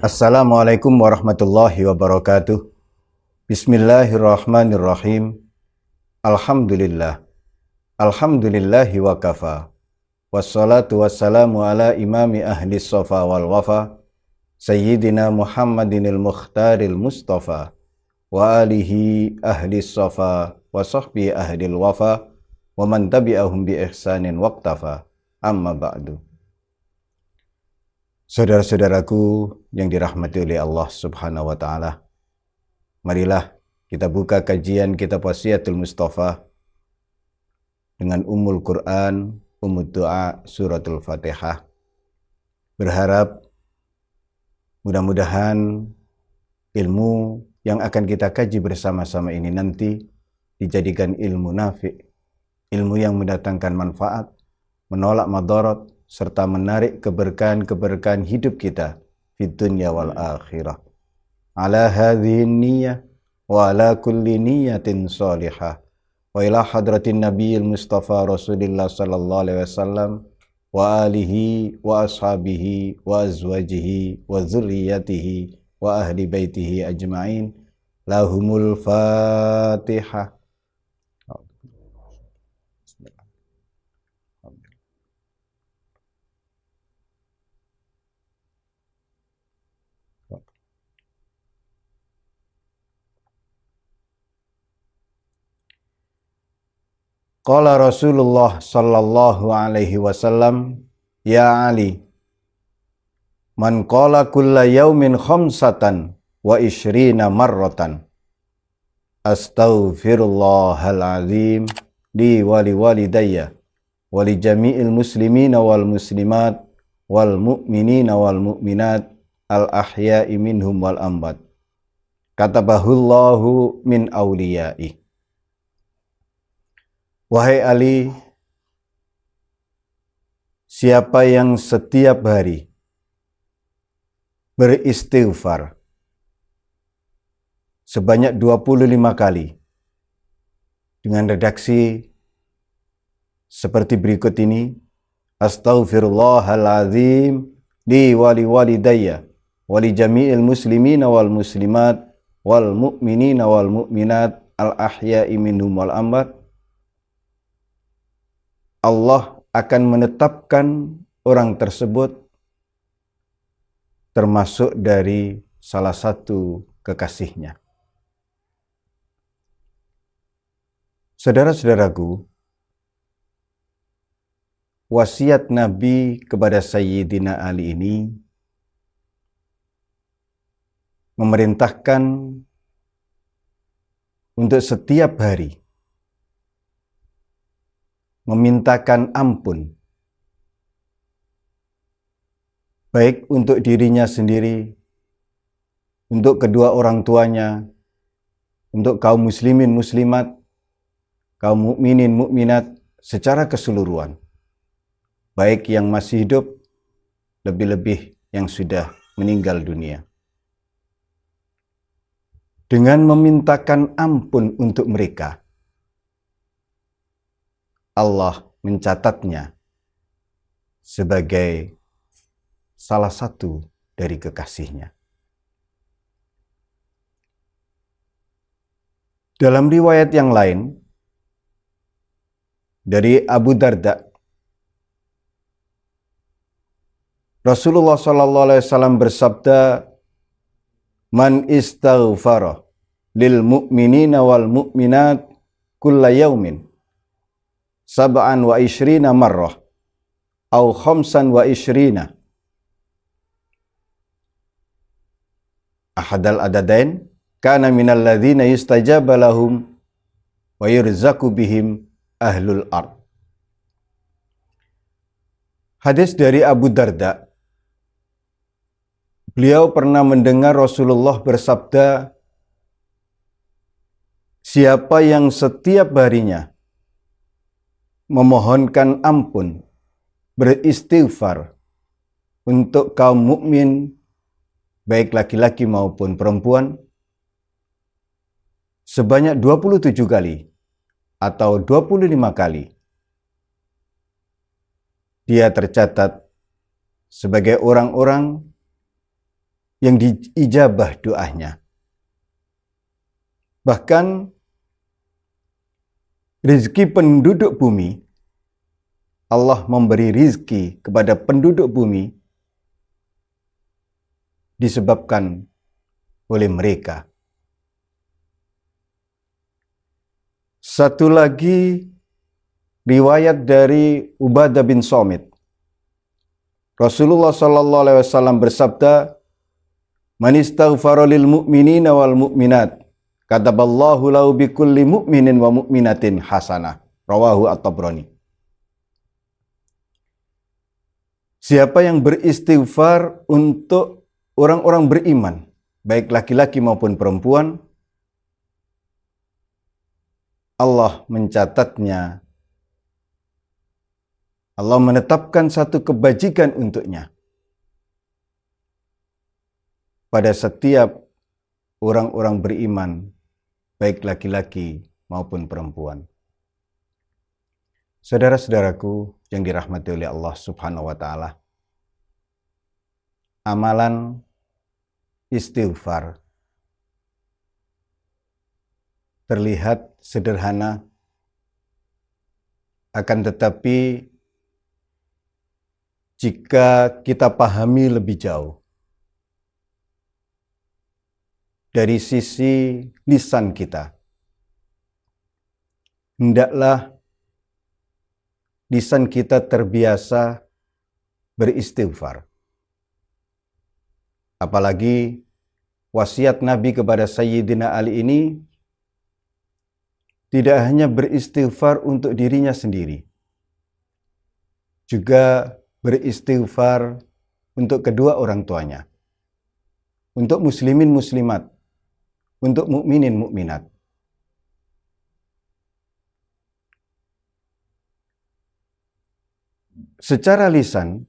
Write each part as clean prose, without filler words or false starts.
Assalamualaikum warahmatullahi wabarakatuh. Bismillahirrahmanirrahim. Alhamdulillah. Alhamdulillahi wa kafa. Wassalatu wassalamu ala imami ahli sofa wal wafa. Sayyidina Muhammadinil mukhtaril mustafa. Wa alihi ahli sofa wa sahbi ahlil wafa. Wa man tabi'ahum bi ihsanin waqtafa. Amma ba'du. Saudara-saudaraku yang dirahmati oleh Allah Subhanahu wa Ta'ala, marilah kita buka kajian kitab Wasiyatul Mustafa dengan Ummul Quran, Ummud Doa, Suratul Fatihah. Berharap mudah-mudahan ilmu yang akan kita kaji bersama-sama ini nanti dijadikan ilmu nafi', ilmu yang mendatangkan manfaat, menolak madarat, serta menarik keberkahan-keberkahan hidup kita di dunia wal akhirah. Ala hadhihi niyyah wa ala kulli niyyatin salihah. Wa ila hadratin nabiyil mustafa Rasulillah sallallahu alaihi wasallam wa alihi wa ashabihi wa azwajihi wa dzurriyyatihi wa ahli baitihi ajma'in. Lahumul Fatihah. Qala Rasulullah sallallahu alaihi wasallam, ya Ali, man qala kulla yaumin khamsatan wa ishrina marratan, astaghfirullahal azim li wali walidayya wali jami'il muslimina wal muslimat wal mu'minina wal mu'minat al ahya'i minhum wal amwat, katabahullahu min awliya'i. Wahai Ali, siapa yang setiap hari beristighfar sebanyak 25 kali dengan redaksi seperti berikut ini: Astaghfirullahaladzim li wali walidayya wali jami'il muslimina wal muslimat wal mu'minina wal mu'minat al ahya'i minhum wal amwat. Allah akan menetapkan orang tersebut termasuk dari salah satu kekasihnya. Saudara-saudaraku, wasiat Nabi kepada Sayyidina Ali ini memerintahkan untuk setiap hari memintakan ampun, baik untuk dirinya sendiri, untuk kedua orang tuanya, untuk kaum muslimin muslimat, kaum mukminin mukminat secara keseluruhan, baik yang masih hidup, lebih-lebih yang sudah meninggal dunia. Dengan memintakan ampun untuk mereka, Allah mencatatnya sebagai salah satu dari kekasihnya. Dalam riwayat yang lain dari Abu Darda, Rasulullah SAW bersabda, man istaghfara lil mu'minina wal mu'minat kulla yaumin sab'an wa ishrina marrah au khamsan wa ishrina ahadal adadain kana minal ladzina yustajaba lahum wa yurzaku bihim ahlul ard. Hadis dari Abu Darda, beliau pernah mendengar Rasulullah bersabda, siapa yang setiap harinya memohonkan ampun, beristighfar untuk kaum mukmin, baik laki-laki maupun perempuan, sebanyak 27 kali atau 25 kali, dia tercatat sebagai orang-orang yang diijabah doanya. Bahkan rizki penduduk bumi, Allah memberi rizki kepada penduduk bumi disebabkan oleh mereka. Satu lagi riwayat dari Ubadah bin Samit. Rasulullah sallallahu alaihi wasallam bersabda, "Man istaghfara lil mu'minina wal mu'minat, kataballahu lahu bikulli mu'minin wa mu'minatin hasanah." Rawahu At-Tabrani. Siapa yang beristighfar untuk orang-orang beriman, baik laki-laki maupun perempuan, Allah mencatatnya. Allah menetapkan satu kebajikan untuknya pada setiap orang-orang beriman, baik laki-laki maupun perempuan. Saudara-saudaraku yang dirahmati oleh Allah Subhanahu wa Ta'ala, amalan istighfar terlihat sederhana, akan tetapi jika kita pahami lebih jauh dari sisi lisan kita, hendaklah lisan kita terbiasa beristighfar. Apalagi wasiat Nabi kepada Sayyidina Ali ini tidak hanya beristighfar untuk dirinya sendiri, juga beristighfar untuk kedua orang tuanya, untuk muslimin muslimat, untuk mukminin mukminat. Secara lisan,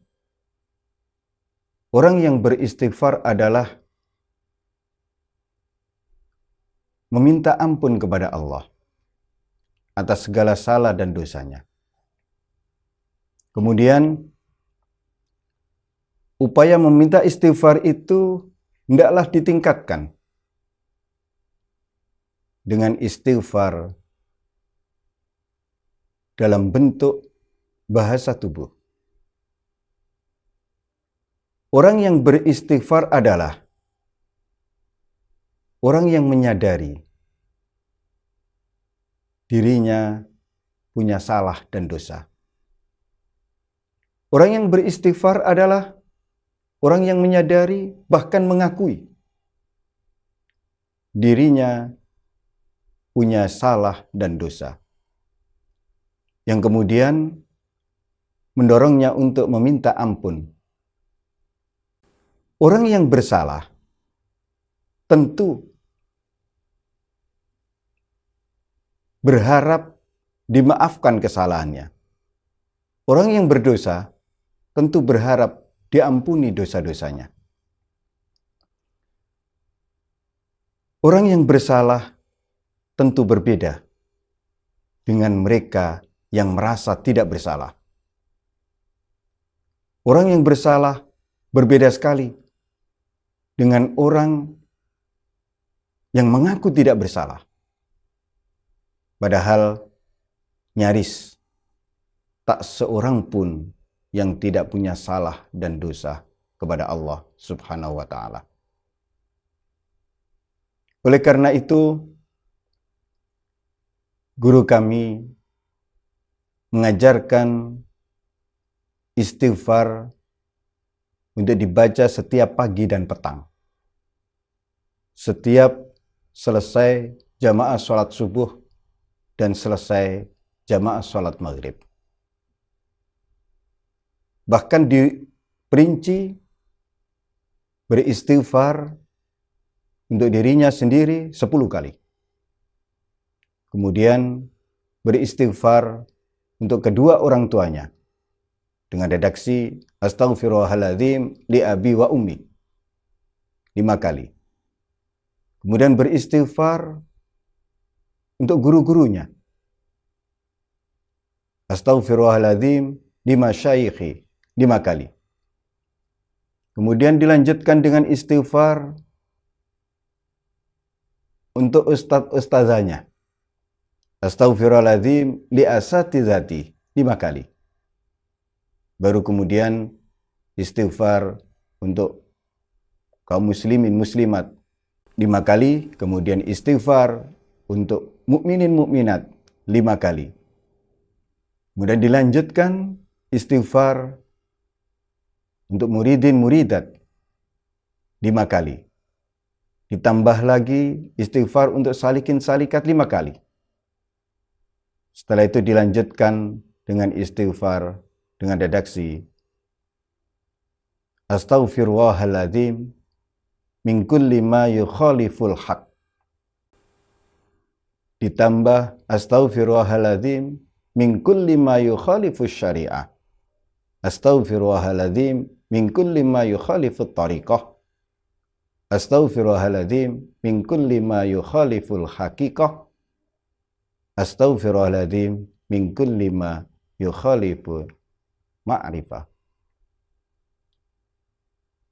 orang yang beristighfar adalah meminta ampun kepada Allah atas segala salah dan dosanya. Kemudian, upaya meminta istighfar itu hendaklah ditingkatkan dengan istighfar dalam bentuk bahasa tubuh. Orang yang beristighfar adalah orang yang menyadari dirinya punya salah dan dosa. Orang yang beristighfar adalah orang yang menyadari, bahkan mengakui dirinya punya salah dan dosa, yang kemudian mendorongnya untuk meminta ampun. Orang yang bersalah tentu berharap dimaafkan kesalahannya. Orang yang berdosa tentu berharap diampuni dosa-dosanya. Orang yang bersalah tentu berbeda dengan mereka yang merasa tidak bersalah. Orang yang bersalah berbeda sekali dengan orang yang mengaku tidak bersalah, padahal nyaris tak seorang pun yang tidak punya salah dan dosa kepada Allah Subhanahu wa Ta'ala. Oleh karena itu, guru kami mengajarkan istighfar untuk dibaca setiap pagi dan petang. Setiap selesai jamaah sholat subuh dan selesai jamaah sholat maghrib. Bahkan diperinci beristighfar untuk dirinya sendiri 10 kali. Kemudian beristighfar untuk kedua orang tuanya dengan redaksi astaghfirullahaladzim li abi wa ummi 5 kali. Kemudian beristighfar untuk guru-gurunya. Astaghfirullahaladzim li masyayikhi 5 kali. Kemudian dilanjutkan dengan istighfar untuk ustadz-ustazahnya. Astaghfirullahaladzim li asatizati 5 kali. Baru kemudian istighfar untuk kaum muslimin muslimat 5 kali, kemudian istighfar untuk mukminin mukminat 5 kali. Kemudian dilanjutkan istighfar untuk muridin muridat 5 kali. Ditambah lagi istighfar untuk salikin salikat 5 kali. Setelah itu dilanjutkan dengan istighfar dengan redaksi Astaghfirullahaladzim min kulli ma yukhaliful haq. Ditambah Astaghfirullahaladzim min kulli ma yukhalifus syariah. Astaghfirullahaladzim min kulli ma yukhalifut tariqah. Astaghfirullahaladzim min kulli ma yukhaliful haqiqah. Astaghfirullahaladzim min kulli ma yukhaliful ma'rifah.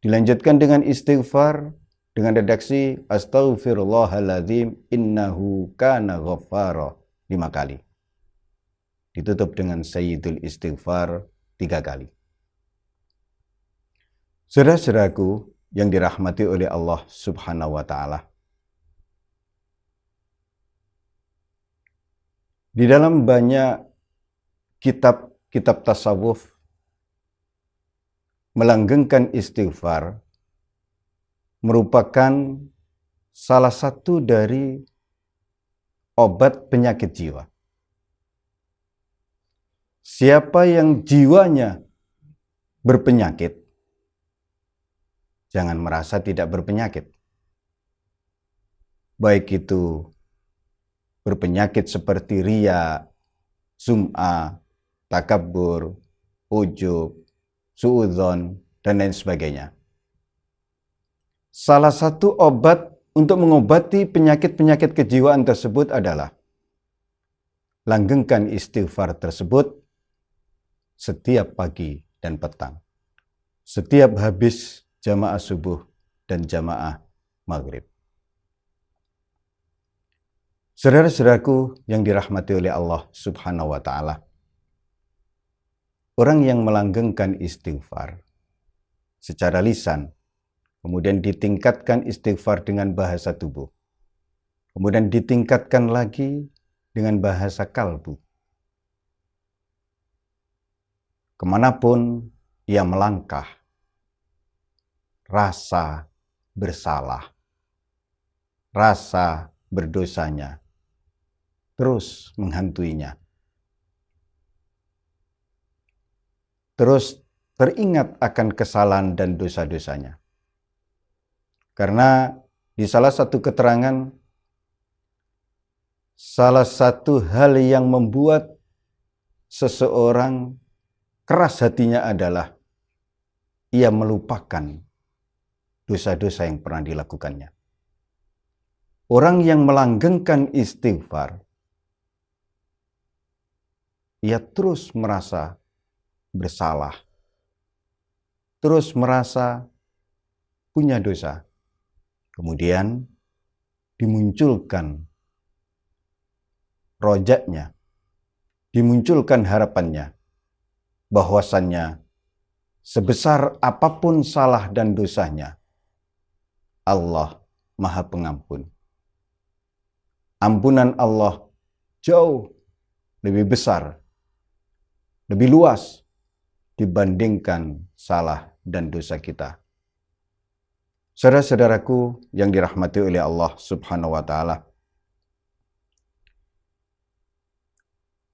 Dilanjutkan dengan istighfar dengan redaksi Astaghfirullahaladzim innahu kana ghaffara 5 kali. Ditutup dengan Sayyidul Istighfar 3 kali. Saudara-saudaraku yang dirahmati oleh Allah Subhanahu wa Ta'ala, di dalam banyak kitab tasawuf melanggengkan istighfar merupakan salah satu dari obat penyakit jiwa. Siapa yang jiwanya berpenyakit, jangan merasa tidak berpenyakit. Baik itu berpenyakit seperti riya, sum'ah, takabbur, ujub, suudzon, dan lain sebagainya. Salah satu obat untuk mengobati penyakit-penyakit kejiwaan tersebut adalah langgengkan istighfar tersebut setiap pagi dan petang, setiap habis jamaah subuh dan jamaah maghrib. Saudara-saudaraku yang dirahmati oleh Allah Subhanahu wa Ta'ala, orang yang melanggengkan istighfar secara lisan, kemudian ditingkatkan istighfar dengan bahasa tubuh, kemudian ditingkatkan lagi dengan bahasa kalbu, kemanapun ia melangkah, rasa bersalah, rasa berdosanya terus menghantuinya. Terus teringat akan kesalahan dan dosa-dosanya. Karena di salah satu keterangan, salah satu hal yang membuat seseorang keras hatinya adalah ia melupakan dosa-dosa yang pernah dilakukannya. Orang yang melanggengkan istighfar, ia terus merasa bersalah, terus merasa punya dosa. Kemudian dimunculkan rojaknya, dimunculkan harapannya, bahwasannya sebesar apapun salah dan dosanya, Allah Maha Pengampun. Ampunan Allah jauh lebih besar, lebih luas dibandingkan salah dan dosa kita. Saudara-saudaraku yang dirahmati oleh Allah Subhanahu wa Ta'ala,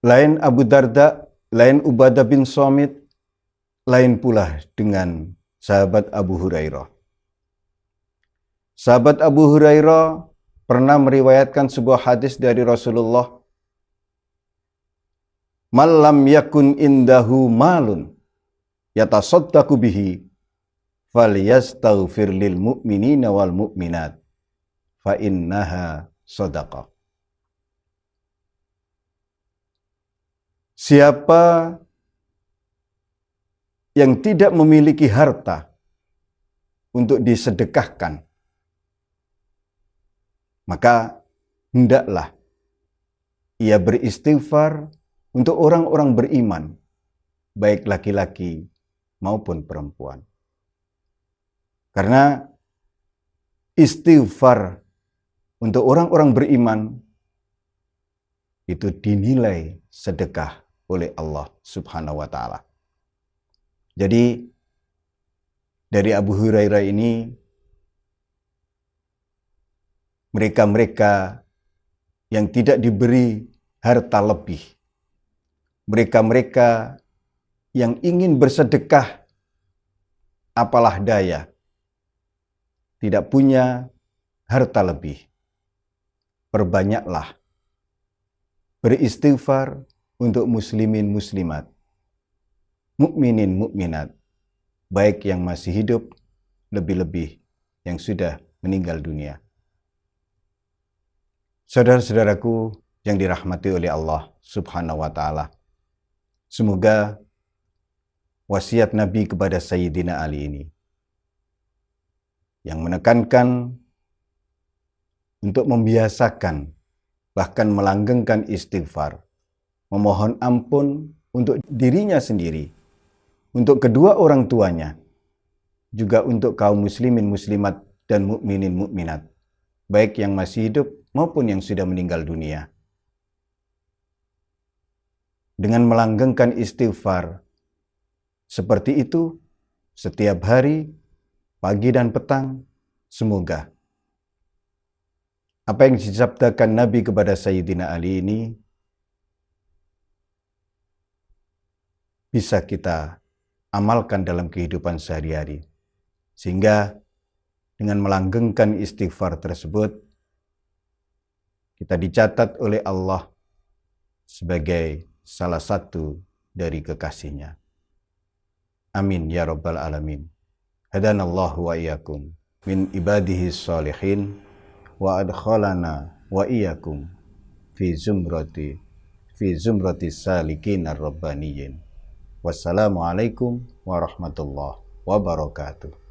lain Abu Darda, lain Ubadah bin Samit, lain pula dengan sahabat Abu Hurairah. Sahabat Abu Hurairah pernah meriwayatkan sebuah hadis dari Rasulullah, "Man lam yakun indahu malun yatasaddaqu bihi falyastaghfir lil mu'minina wal mu'minat fa innaha shadaqah." Siapa yang tidak memiliki harta untuk disedekahkan, maka hendaklah ia beristighfar untuk orang-orang beriman, baik laki-laki maupun perempuan. Karena istighfar untuk orang-orang beriman itu dinilai sedekah oleh Allah Subhanahu wa Ta'ala. Jadi dari Abu Hurairah ini, mereka-mereka yang tidak diberi harta lebih, mereka-mereka yang ingin bersedekah apalah daya, tidak punya harta lebih, perbanyaklah beristighfar untuk muslimin muslimat, mukminin mukminat, baik yang masih hidup, lebih-lebih yang sudah meninggal dunia. Saudara-saudaraku yang dirahmati oleh Allah Subhanahu wa Ta'ala, semoga wasiat Nabi kepada Sayyidina Ali ini yang menekankan untuk membiasakan, bahkan melanggengkan istighfar, memohon ampun untuk dirinya sendiri, untuk kedua orang tuanya, juga untuk kaum muslimin muslimat dan mukminin mukminat, baik yang masih hidup maupun yang sudah meninggal dunia. Dengan melanggengkan istighfar seperti itu setiap hari, pagi dan petang, semoga apa yang disabdakan Nabi kepada Sayyidina Ali ini bisa kita amalkan dalam kehidupan sehari-hari. Sehingga dengan melanggengkan istighfar tersebut, kita dicatat oleh Allah sebagai salah satu dari kekasihnya. Amin ya rabbal alamin. Hadanallahu wa iyyakum min ibadihi sholihin wa adkhalana wa iyyakum fi zumrati salikin ar-rabbaniyin. Wassalamualaikum warahmatullahi wabarakatuh.